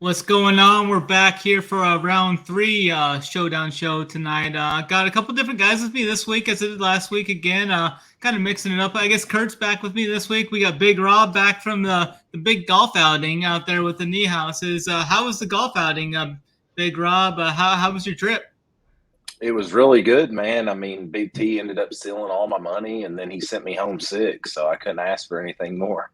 What's going on? We're back here for a round 3 Showdown show tonight. Got a couple different guys with me this week as I did last week again. Kind of mixing it up. I guess Kurt's back with me this week. We got Big Rob back from the big golf outing out there with the knee houses. How was the golf outing, Big Rob? How was your trip? It was really good, man. I mean, BigT ended up stealing all my money, and then he sent me home sick, so I couldn't ask for anything more.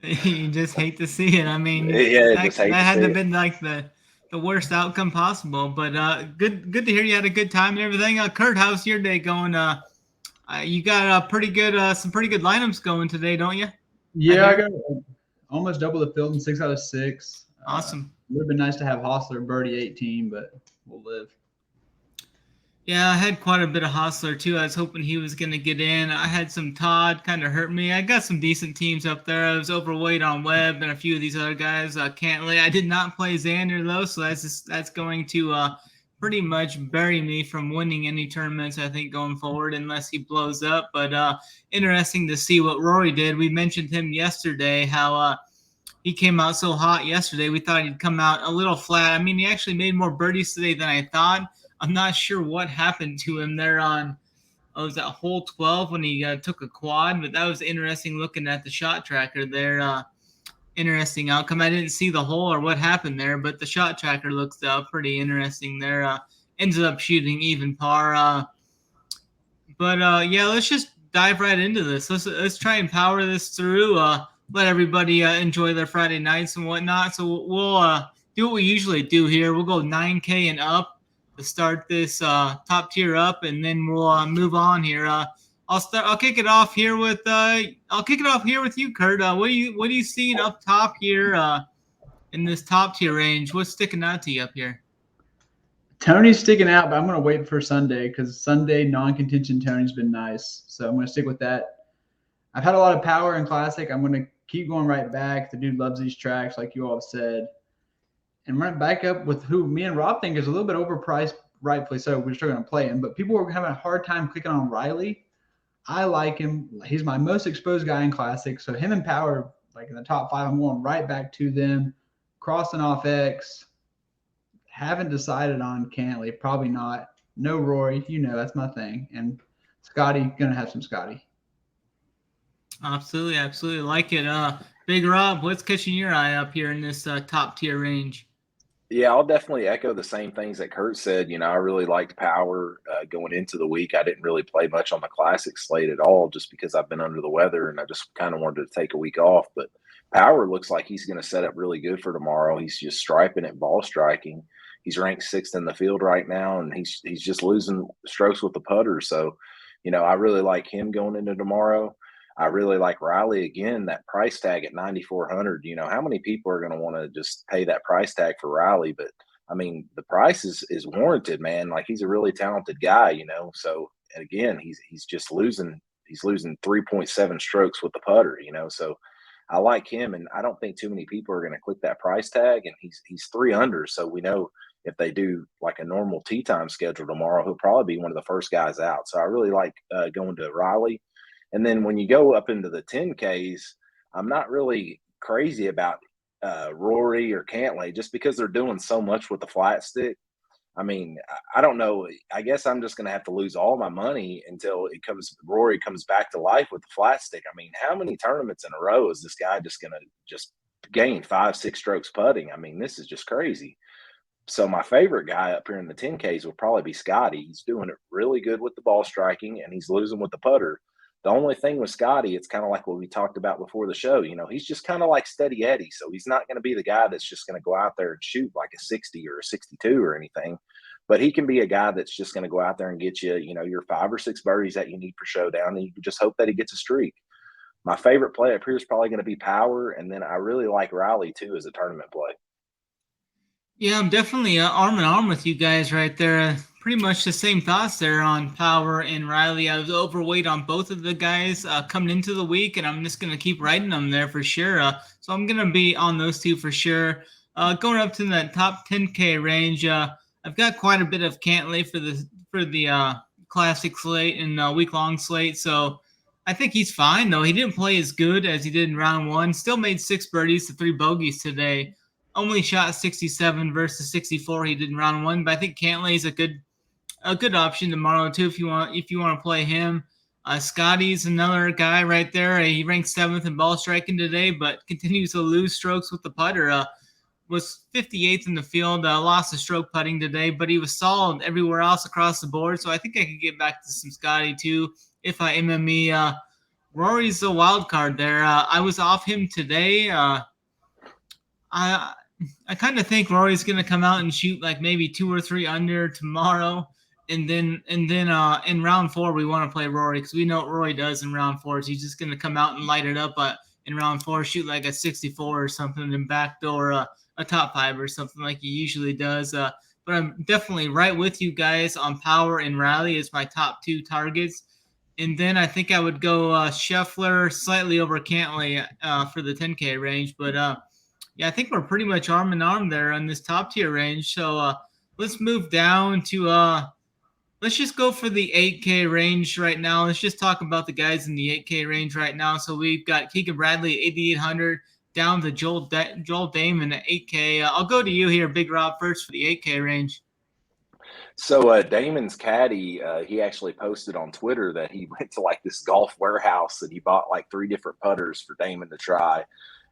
You just hate to see it. I mean, Yeah, that just hate to had see to have it. been like the worst outcome possible. But good to hear you had a good time and everything. Kurt, how's your day going? You got some pretty good lineups going today, don't you? Yeah, I got almost double the field in 6 out of 6. Awesome. Would have been nice to have Hostler birdie 18, but we'll live. Yeah, I had quite a bit of Hostler too. I was hoping he was going to get in. I had some Todd kind of hurt me. I got some decent teams up there. I was overweight on Webb and a few of these other guys. Cantley. I did not play Xander though, so that's going to pretty much bury me from winning any tournaments, I think, going forward unless he blows up. But interesting to see what Rory did. We mentioned him yesterday, how he came out so hot yesterday. We thought he'd come out a little flat. I mean, he actually made more birdies today than I thought. I'm not sure what happened to him there on was that hole 12 when he took a quad, but that was interesting looking at the shot tracker there. Interesting outcome. I didn't see the hole or what happened there, but the shot tracker looks pretty interesting there. Ended up shooting even par. Yeah, let's just dive right into this. Let's try and power this through. Let everybody enjoy their Friday nights and whatnot. So we'll do what we usually do here. We'll go 9K and up to start this top tier up, and then we'll move on here. I'll kick it off here with you, Kurt. What are you seeing up top here in this top tier range? What's sticking out to you up here? Tony's sticking out, but I'm going to wait for Sunday because Sunday non-contention Tony's been nice, so I'm going to stick with that. I've had a lot of power in Classic. I'm going to keep going right back. The dude loves these tracks, like you all have said. And right back up with who me and Rob think is a little bit overpriced, rightfully so. We're still going to play him. But people were having a hard time clicking on Riley. I like him. He's my most exposed guy in Classic. So him and Power, like in the top 5, I'm going right back to them. Crossing off X. Haven't decided on Cantley. Probably not. No Rory. You know, that's my thing. And Scotty, going to have some Scotty. Absolutely like it. Big Rob, what's catching your eye up here in this top tier range? Yeah, I'll definitely echo the same things that Kurt said. You know, I really liked Power going into the week. I didn't really play much on the Classic slate at all just because I've been under the weather and I just kind of wanted to take a week off. But Power looks like he's going to set up really good for tomorrow. He's just striping at ball striking. He's ranked 6th in the field right now, and he's just losing strokes with the putter. So, you know, I really like him going into tomorrow. I really like Riley again. That price tag at 9,400. You know, how many people are going to want to just pay that price tag for Riley? But I mean, the price is warranted, man. Like, he's a really talented guy, you know. So, and again, he's just losing. He's losing 3.7 strokes with the putter, you know. So, I like him, and I don't think too many people are going to click that price tag. And he's 3 under, so we know if they do like a normal tee time schedule tomorrow, he'll probably be one of the first guys out. So I really like going to Riley. And then when you go up into the 10Ks, I'm not really crazy about Rory or Cantley just because they're doing so much with the flat stick. I mean, I don't know. I guess I'm just going to have to lose all my money until Rory comes back to life with the flat stick. I mean, how many tournaments in a row is this guy just going to just gain 5-6 strokes putting? I mean, this is just crazy. So my favorite guy up here in the 10Ks will probably be Scotty. He's doing it really good with the ball striking, and he's losing with the putter. The only thing with Scotty, it's kind of like what we talked about before the show. You know, he's just kind of like Steady Eddie. So he's not going to be the guy that's just going to go out there and shoot like a 60 or a 62 or anything. But he can be a guy that's just going to go out there and get you, you know, your 5 or 6 birdies that you need for Showdown. And you can just hope that he gets a streak. My favorite play up here is probably going to be Power. And then I really like Riley, too, as a tournament play. Yeah, I'm definitely arm in arm with you guys right there. Pretty much the same thoughts there on Power and Riley. I was overweight on both of the guys coming into the week, and I'm just going to keep riding them there for sure. So I'm going to be on those two for sure. Going up to that top 10K range, I've got quite a bit of Cantley for the classic slate and week-long slate. So I think he's fine, though. He didn't play as good as he did in round 1. Still made 6 birdies to 3 bogeys today. only shot 67 versus 64 he did in round one. But I think Cantlay is a good option tomorrow too if you want to play him. Scotty's another guy right there. He ranks 7th in ball striking today, but continues to lose strokes with the putter. Was 58th in the field, lost a stroke putting today, but he was solid everywhere else across the board. So I think I could get back to some Scotty too if I MME. Rory's a wild card there. I was off him today. I kind of think Rory's going to come out and shoot like maybe 2 or 3 under tomorrow. And then in round 4, we want to play Rory because we know what Rory does in round 4. He's just going to come out and light it up in round 4, shoot like a 64 or something, and backdoor a top 5 or something like he usually does. But I'm definitely right with you guys on power and rally as my top 2 targets. And then I think I would go Scheffler slightly over Cantlay for the 10K range. But yeah, I think we're pretty much arm in arm there on this top tier range. So let's move down to let's just go for the 8K range right now. Let's just talk about the guys in the 8K range right now. So we've got Keegan Bradley, 8,800, down to Joel Damon at 8K. I'll go to you here, Big Rob, first for the 8K range. So Damon's caddy, he actually posted on Twitter that he went to like this golf warehouse and he bought like 3 different putters for Damon to try.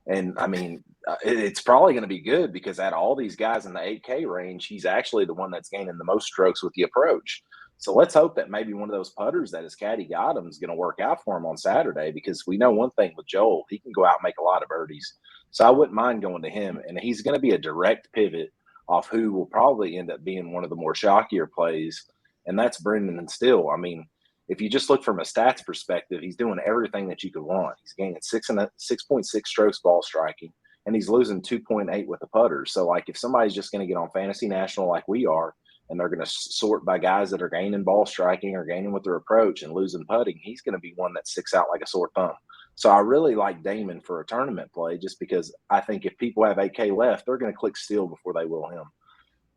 And I mean, it's probably going to be good because out of all these guys in the 8K range, he's actually the one that's gaining the most strokes with the approach. So let's hope that maybe one of those putters that his caddy got him is going to work out for him on Saturday, because we know one thing with Joel, he can go out and make a lot of birdies. So I wouldn't mind going to him. And he's going to be a direct pivot off who will probably end up being one of the more shockier plays, and that's Brendan Steele. I mean, if you just look from a stats perspective, he's doing everything that you could want. He's gaining 6.6 strokes ball striking, and he's losing 2.8 with the putter. So, like, if somebody's just going to get on Fantasy National like we are, and they're going to sort by guys that are gaining ball striking or gaining with their approach and losing putting, he's going to be one that sticks out like a sore thumb. So I really like Damon for a tournament play, just because I think if people have 8K left, they're going to click Steele before they will him.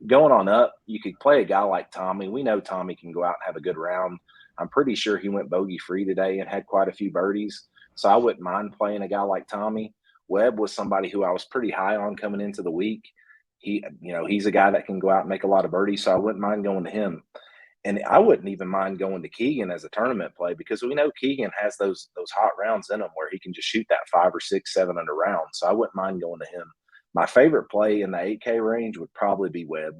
Going on up, you could play a guy like Tommy. We know Tommy can go out and have a good round. I'm pretty sure he went bogey-free today and had quite a few birdies. So I wouldn't mind playing a guy like Tommy. Webb was somebody who I was pretty high on coming into the week. He's a guy that can go out and make a lot of birdies, so I wouldn't mind going to him. And I wouldn't even mind going to Keegan as a tournament play, because we know Keegan has those hot rounds in him where he can just shoot that 5 or 6, 7 under round. So I wouldn't mind going to him. My favorite play in the 8K range would probably be Webb.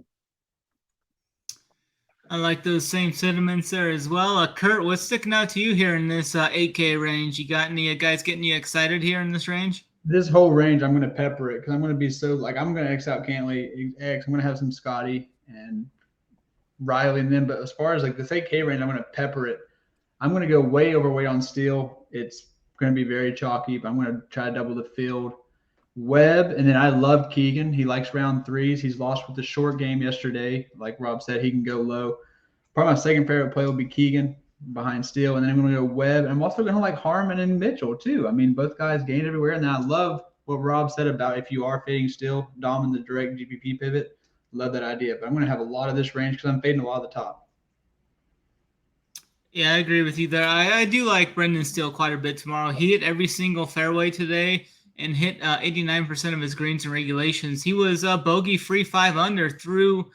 I like those same sentiments there as well. Kurt, what's sticking out to you here in this 8K range? You got any guys getting you excited here in this range? This whole range, I'm going to pepper it because I'm going to be I'm going to X out Cantlay X. I'm going to have some Scotty and Riley and them. But as far as like this 8K range, I'm going to pepper it. I'm going to go way overweight on Steele. It's going to be very chalky, but I'm going to try to double the field. Webb, and then I love Keegan. He likes round 3s. He's lost with the short game yesterday. Like Rob said, he can go low. Probably my second favorite play will be Keegan behind Steele, and then I'm going to go Webb. And I'm also going to like Harmon and Mitchell too. I mean, both guys gained everywhere, and I love what Rob said about if you are fading Steele, Dom in the direct GPP pivot. Love that idea, but I'm going to have a lot of this range because I'm fading a lot of the top. Yeah, I agree with you there. I do like Brendan Steele quite a bit tomorrow. He hit every single fairway today and hit 89% of his greens and regulations. He was bogey-free 5 under through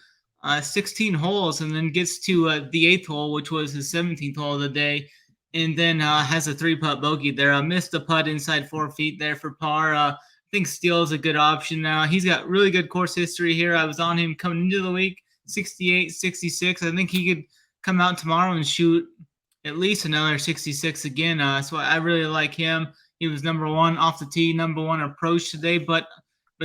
16 holes, and then gets to the 8th hole, which was his 17th hole of the day, and then has a 3-putt bogey there. Missed a putt inside 4 feet there for par. I think Steele is a good option now. He's got really good course history here. I was on him coming into the week, 68, 66. I think he could come out tomorrow and shoot at least another 66 again. So I really like him. He was number 1 off the tee, number 1 approach today, but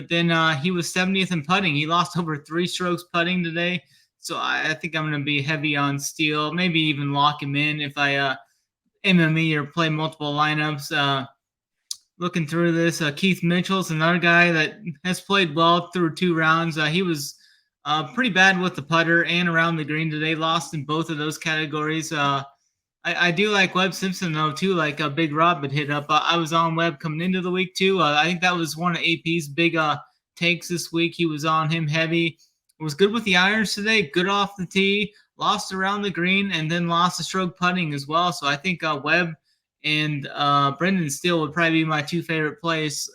then he was 70th in putting. He lost over 3 strokes putting today. So I think I'm going to be heavy on Steele, maybe even lock him in if I MME or play multiple lineups. Looking through this, Keith Mitchell's another guy that has played well through 2 rounds. He was pretty bad with the putter and around the green today, lost in both of those categories. I do like Webb Simpson, though, too, like Big Rob had hit up. I was on Webb coming into the week, too. I think that was one of AP's big takes this week. He was on him heavy. It was good with the irons today, good off the tee, lost around the green, and then lost a stroke putting as well. So I think Webb and Brendan Steele would probably be my 2 favorite plays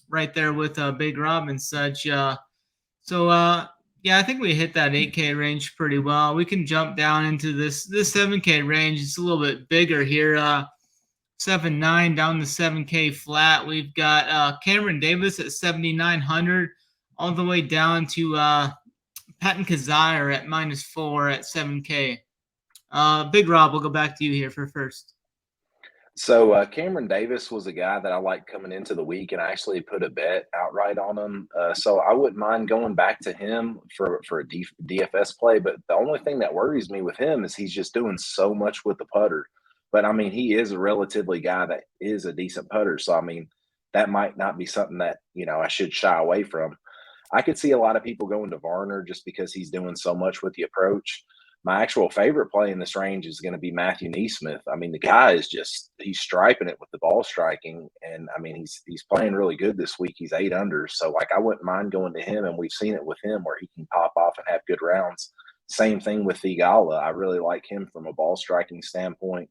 right there with Big Rob and such. Yeah, I think we hit that 8K range pretty well. We can jump down into this 7K range. It's a little bit bigger here. 7.9 down to 7K flat. We've got Cameron Davis at 7,900, all the way down to Patton Kazire at -4 at 7K. Big Rob, we'll go back to you here for first. So Cameron Davis was a guy that I liked coming into the week, and I actually put a bet outright on him. So I wouldn't mind going back to him for a DFS play. But the only thing that worries me with him is he's just doing so much with the putter. But I mean, he is a relatively guy that is a decent putter. So I mean, that might not be something that I should shy away from. I could see a lot of people going to Varner just because he's doing so much with the approach. My actual favorite play in this range is going to be Matthew Neesmith. I mean, the guy is he's striping it with the ball striking. And I mean, he's playing really good this week. He's 8 under. So like, I wouldn't mind going to him. And we've seen it with him where he can pop off and have good rounds. Same thing with Thigala. I really like him from a ball striking standpoint.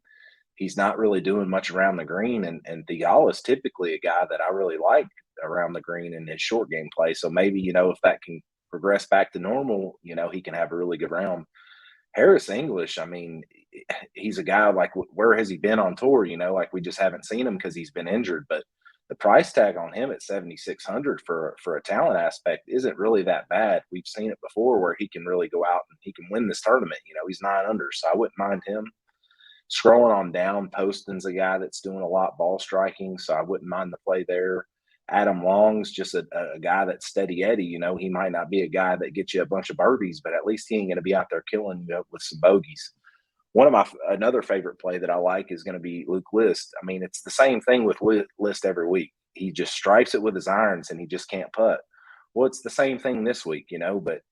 He's not really doing much around the green. And Thigala is typically a guy that I really like around the green in his short game play. So maybe, if that can progress back to normal, he can have a really good round. Harris English, I mean, he's a guy like, where has he been on tour? Like we just haven't seen him because he's been injured. But the price tag on him at 7,600 for a talent aspect isn't really that bad. We've seen it before where he can really go out and he can win this tournament. He's 9 under, so I wouldn't mind him. Scrolling on down, Poston's a guy that's doing a lot ball striking, so I wouldn't mind the play there. Adam Long's just a guy that's steady Eddie. He might not be a guy that gets you a bunch of birdies, but at least he ain't going to be out there killing you with some bogeys. Another favorite play that I like is going to be Luke List. I mean, it's the same thing with List every week. He just strikes it with his irons and he just can't putt. Well, it's the same thing this week, but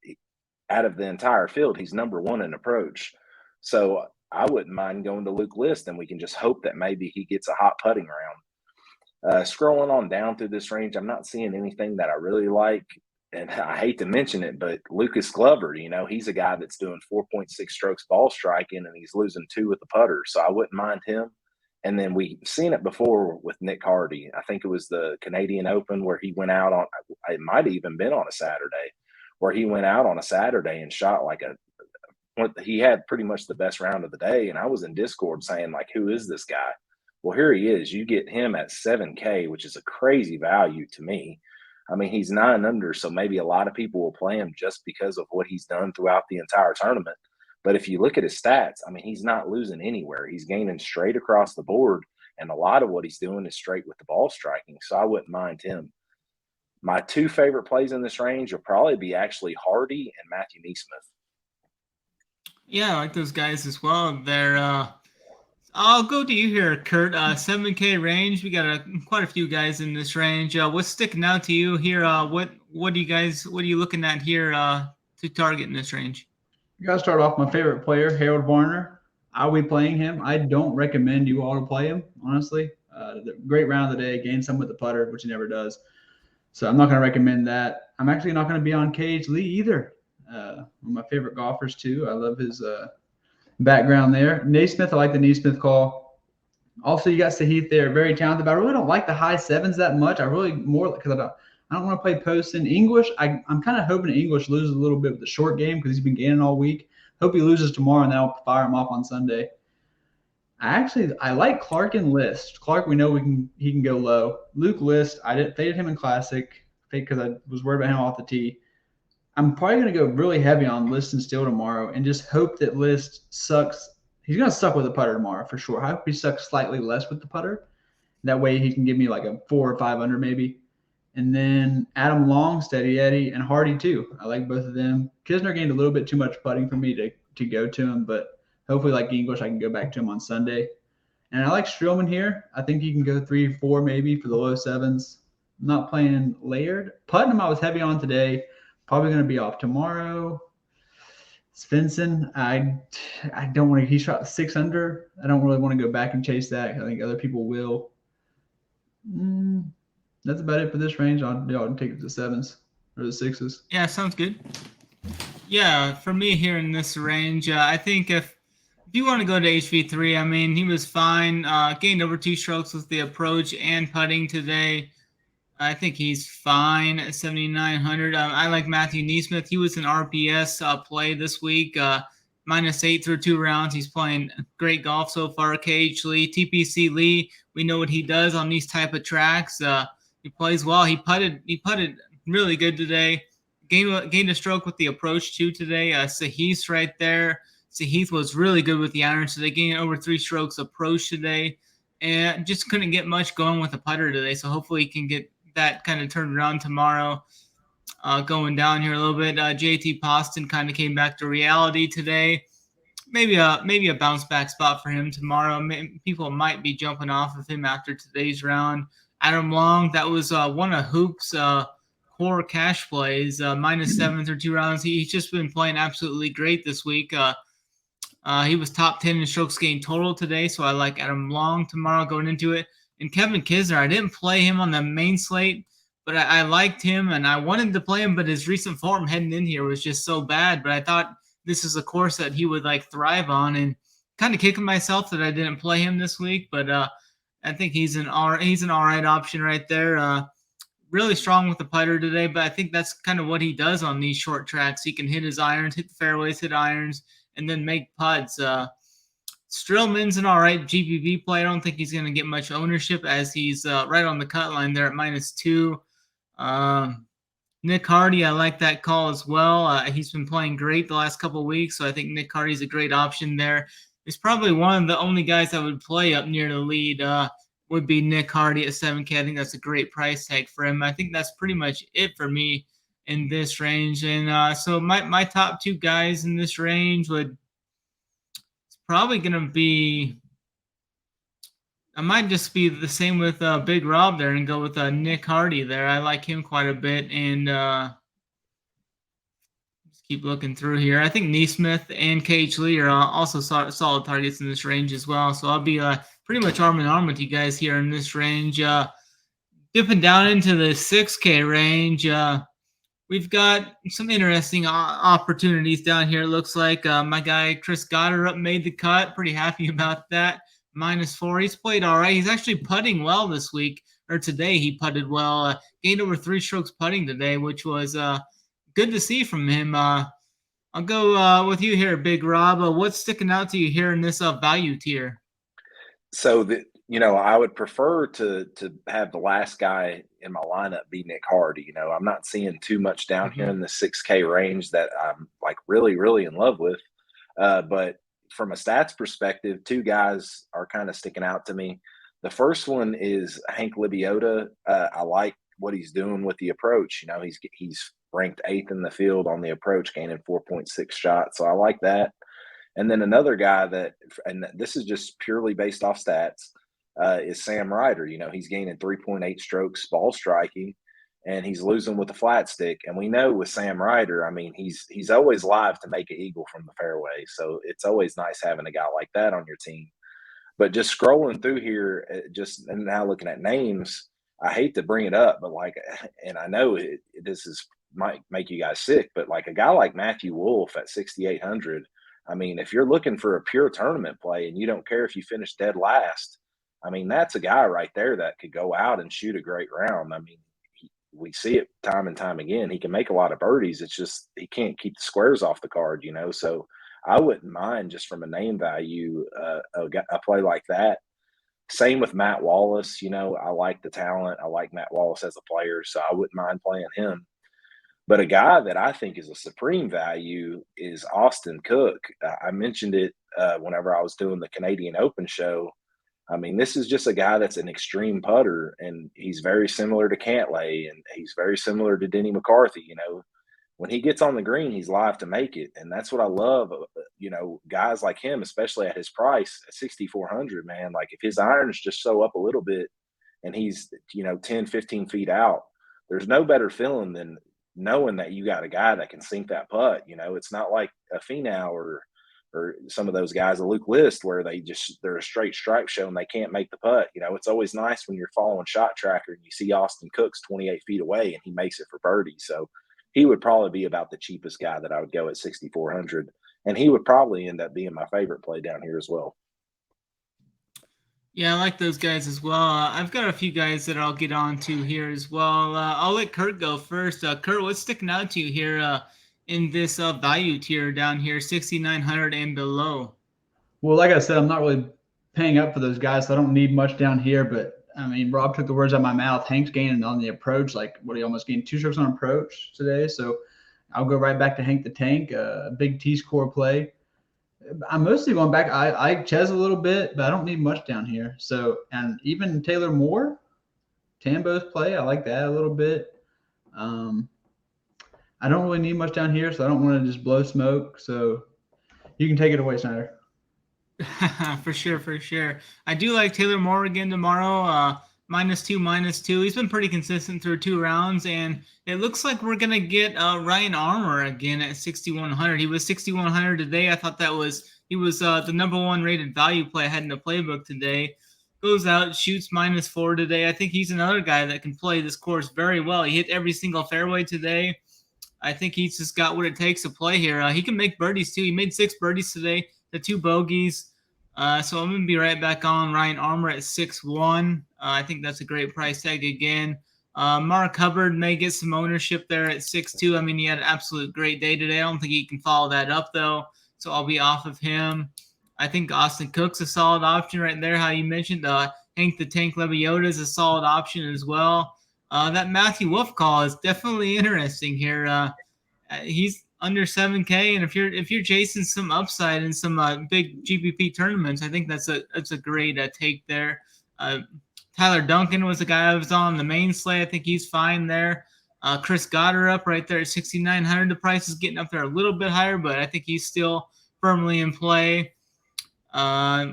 out of the entire field, he's number 1 in approach. So I wouldn't mind going to Luke List, and we can just hope that maybe he gets a hot putting round. Scrolling on down through this range, I'm not seeing anything that I really like. And I hate to mention it, but Lucas Glover, he's a guy that's doing 4.6 strokes ball striking, and he's losing 2 with the putter. So I wouldn't mind him. And then we've seen it before with Nick Hardy. I think it was the Canadian Open where he went out on – it might have even been on a Saturday – where he went out on a Saturday and shot like he had pretty much the best round of the day. And I was in Discord saying, like, who is this guy? Well, here he is. You get him at 7K, which is a crazy value to me. I mean, he's 9 under, so maybe a lot of people will play him just because of what he's done throughout the entire tournament. But if you look at his stats, I mean, he's not losing anywhere. He's gaining straight across the board, and a lot of what he's doing is straight with the ball striking, so I wouldn't mind him. My 2 favorite plays in this range will probably be actually Hardy and Matthew Neesmith. Yeah, I like those guys as well. I'll go to you here, Kurt. 7K range. We got quite a few guys in this range. What's sticking out to you here? What are you looking at here to target in this range? You got to start off my favorite player, Harold Varner. I'll be playing him. I don't recommend you all to play him, honestly. The great round of the day, gained some with the putter, which he never does. So I'm not going to recommend that. I'm actually not going to be on Cage Lee either. One of my favorite golfers, too. I love his background there. Naismith, I like the Naismith call. Also, you got Sahith there, very talented, but I really don't like the high 7s that much. I really more because I don't want to play Poston. English, I'm kind of hoping English loses a little bit with the short game because he's been gaining all week. Hope he loses tomorrow, and that'll fire him off on Sunday. I like Clark and List. Clark, we know he can go low. Luke List, I faded him in Classic because I was worried about him off the tee. I'm probably going to go really heavy on List and Steele tomorrow and just hope that List sucks. He's going to suck with the putter tomorrow for sure. I hope he sucks slightly less with the putter. That way he can give me like a 4 or 5 under maybe. And then Adam Long, Steady Eddie, and Hardy too. I like both of them. Kisner gained a little bit too much putting for me to go to him, but hopefully like English I can go back to him on Sunday. And I like Streelman here. I think he can go 3 or 4 maybe for the low 7s. I'm not playing Laird. Putnam I was heavy on today. Probably going to be off tomorrow. Svensson, I don't want to. He shot 6 under. I don't really want to go back and chase that. I think other people will. That's about it for this range. I'll take it to the 7s or the 6s. Yeah, sounds good. Yeah, for me here in this range, I think if you want to go to HV3, I mean, he was fine. Gained over 2 strokes with the approach and putting today. I think he's fine at 7,900. I like Matthew Neesmith. He was an RPS play this week. -8 through 2 rounds. He's playing great golf so far. KH Lee, TPC Lee. We know what he does on these type of tracks. He plays well. He putted really good today. Gained a stroke with the approach too today. Sahith's right there. Sahith was really good with the irons today. Gained over 3 strokes approach today, and just couldn't get much going with the putter today. So hopefully he can get that kind of turned around tomorrow. Going down here a little bit, JT Poston kind of came back to reality today. Maybe a bounce back spot for him tomorrow. People might be jumping off of him after today's round. Adam Long, that was one of Hoop's core cash plays, -7 through 2 rounds. He's just been playing absolutely great this week. He was top 10 in strokes gained total today, so I like Adam Long tomorrow going into it. And Kevin Kisner, I didn't play him on the main slate, but I liked him and I wanted to play him, but his recent form heading in here was just so bad. But I thought this is a course that he would like thrive on, and kind of kicking myself that I didn't play him this week. But I think he's an all right option right there. Really strong with the putter today, but I think that's kind of what he does on these short tracks. He can hit his irons, hit the fairways, hit irons, and then make putts. Strillman's an all right GPP play. I don't think he's going to get much ownership as he's right on the cut line there at -2. Nick Hardy, I like that call as well. He's been playing great the last couple of weeks, so I think Nick Hardy's a great option there. He's probably one of the only guys I would play up near the lead. Would be Nick Hardy at 7K. I think that's a great price tag for him. I think that's pretty much it for me in this range. And so my top 2 guys in this range would probably going to be, I might just be the same with Big Rob there and go with Nick Hardy there. I like him quite a bit. And just keep looking through here. I think Neesmith and KH Lee are also solid targets in this range as well. So I'll be pretty much arm in arm with you guys here in this range. Dipping down into the 6K range, we've got some interesting opportunities down here. It looks like my guy Chris Goddard made the cut. Pretty happy about that. -4. He's played all right. He's actually putting well this week, or today he putted well. Gained over 3 strokes putting today, which was good to see from him. I'll go with you here, Big Rob. What's sticking out to you here in this value tier? So I would prefer to have the last guy in my lineup be Nick Hardy. I'm not seeing too much down here in the 6K range that I'm like really, really in love with. But from a stats perspective, 2 guys are kind of sticking out to me. The first one is Hank Libiota. I like what he's doing with the approach. He's ranked 8th in the field on the approach, gaining 4.6 shots. So I like that. And then another guy and this is just purely based off stats, is Sam Ryder. He's gaining 3.8 strokes ball striking, and he's losing with the flat stick. And we know with Sam Ryder, I mean, he's always live to make an eagle from the fairway. So it's always nice having a guy like that on your team. But just scrolling through here, and now looking at names, I hate to bring it up, but and I know this might make you guys sick, but like a guy like Matthew Wolff at 6,800. I mean, if you're looking for a pure tournament play and you don't care if you finish dead last, I mean, that's a guy right there that could go out and shoot a great round. I mean, we see it time and time again. He can make a lot of birdies. It's just he can't keep the squares off the card, So I wouldn't mind just from a name value a play like that. Same with Matt Wallace. I like the talent. I like Matt Wallace as a player, so I wouldn't mind playing him. But a guy that I think is a supreme value is Austin Cook. I mentioned it whenever I was doing the Canadian Open show. I mean, this is just a guy that's an extreme putter, and he's very similar to Cantlay, and he's very similar to Denny McCarthy. When he gets on the green, he's live to make it, and that's what I love. Guys like him, especially at his price at 6,400, man. Like if his irons just sew up a little bit, and he's 10, 15 feet out, there's no better feeling than knowing that you got a guy that can sink that putt. It's not like a Finau or some of those guys, a Luke List, where they're a straight strike show and they can't make the putt. It's always nice when you're following Shot Tracker and you see Austin Cook's 28 feet away and he makes it for birdie. So he would probably be about the cheapest guy that I would go at 6,400. And he would probably end up being my favorite play down here as well. Yeah, I like those guys as well. I've got a few guys that I'll get on to here as well. I'll let Kurt go first. Kurt, what's sticking out to you here in this value tier down here, 6,900 and below? Well, like I said, I'm not really paying up for those guys, so I don't need much down here. But I mean, Rob took the words out of my mouth. Hank's gaining on the approach. Like, what, he almost gained 2 strokes on approach today. So I'll go right back to Hank the Tank, big T score play. I'm mostly going back. I Ches a little bit, but I don't need much down here. So, and even Taylor Moore, Tambo's play, I like that a little bit. I don't really need much down here, so I don't want to just blow smoke. So you can take it away, Snyder. For sure, for sure. I do like Taylor Moore again tomorrow. -2. He's been pretty consistent through 2 rounds, and it looks like we're gonna get Ryan Armour again at 6,100. He was 6,100 today. I thought he was the #1 rated value play I had in the playbook today. Goes out, shoots -4 today. I think he's another guy that can play this course very well. He hit every single fairway today. I think he's just got what it takes to play here. He can make birdies too. He made 6 birdies today, the 2 bogeys. So I'm going to be right back on Ryan Armour at 6-1. I think that's a great price tag again. Mark Hubbard may get some ownership there at 6-2. I mean, he had an absolute great day today. I don't think he can follow that up, though, so I'll be off of him. I think Austin Cook's a solid option right there, how you mentioned. Hank the Tank Lebiota is a solid option as well. That Matthew Wolf call is definitely interesting here. He's under 7K, and if you're chasing some upside in some big GPP tournaments, I think that's a great take there. Tyler Duncan was the guy I was on the main slate. I think he's fine there. Chris Goddard up right there at 6,900. The price is getting up there a little bit higher, but I think he's still firmly in play.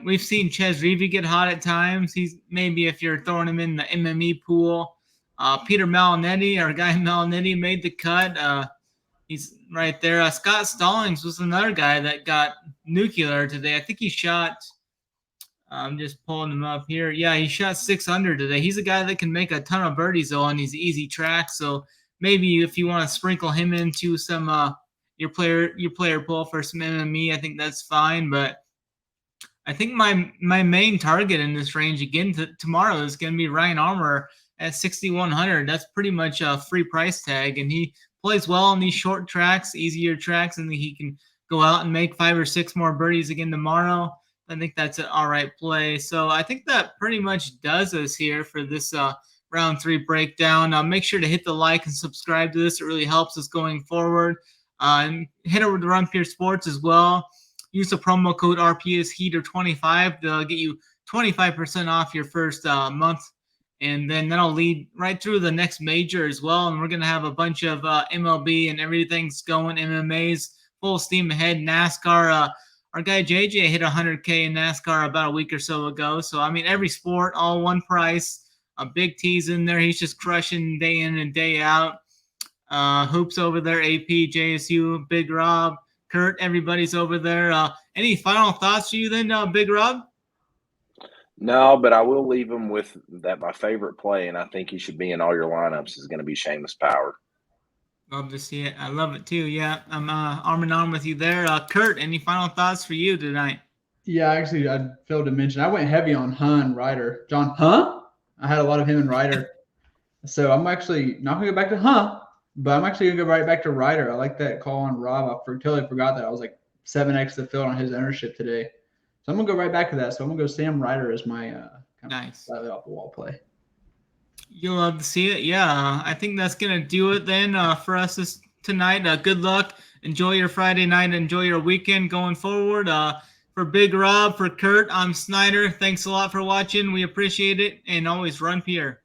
We've seen Ches Reavie get hot at times. He's maybe if you're throwing him in the MME pool. Peter Malinetti, our guy Malinetti, made the cut. He's right there. Scott Stallings was another guy that got nuclear today. I think he shot. I'm just pulling him up here. Yeah, he shot 600 today. He's a guy that can make a ton of birdies though on these easy tracks. So maybe if you want to sprinkle him into some your player pool for some MME, I think that's fine. But I think my main target in this range again tomorrow is going to be Ryan Armour at 6,100. That's pretty much a free price tag, and he plays well on these short tracks, easier tracks, and he can go out and make 5 or 6 more birdies again tomorrow. I think that's an all right play. So I think that pretty much does us here for this round 3 breakdown. Make sure to hit the like and subscribe to this. It really helps us going forward. And head over to Run Pure Sports as well. Use the promo code RPSHeater25 to get you 25% off your first month. And then that'll lead right through the next major as well. And we're going to have a bunch of MLB and everything's going, MMAs, full steam ahead. NASCAR, our guy JJ hit 100K in NASCAR about a week or so ago. So, I mean, every sport, all one price. Big T's in there. He's just crushing day in and day out. Hoops over there, AP, JSU, Big Rob, Kurt, everybody's over there. Any final thoughts for you then, Big Rob? No, but I will leave him with that. My favorite play, and I think he should be in all your lineups, is going to be Seamus Power. Love to see it. I love it too. Yeah, I'm arm in arm with you there. Kurt, any final thoughts for you tonight? Yeah, actually, I failed to mention I went heavy on Hun Ryder. John, I had a lot of him and Ryder. So I'm actually not going to go back to but I'm actually going to go right back to Ryder. I like that call on Rob. I totally forgot that I was like 7x the field on his ownership today. So I'm going to go right back to that. So I'm going to go Sam Ryder as my kind of slightly off the wall play. You'll love to see it. Yeah, I think that's going to do it then for us tonight. Good luck. Enjoy your Friday night. Enjoy your weekend going forward. For Big Rob, for Kurt, I'm Snyder. Thanks a lot for watching. We appreciate it. And always run pure.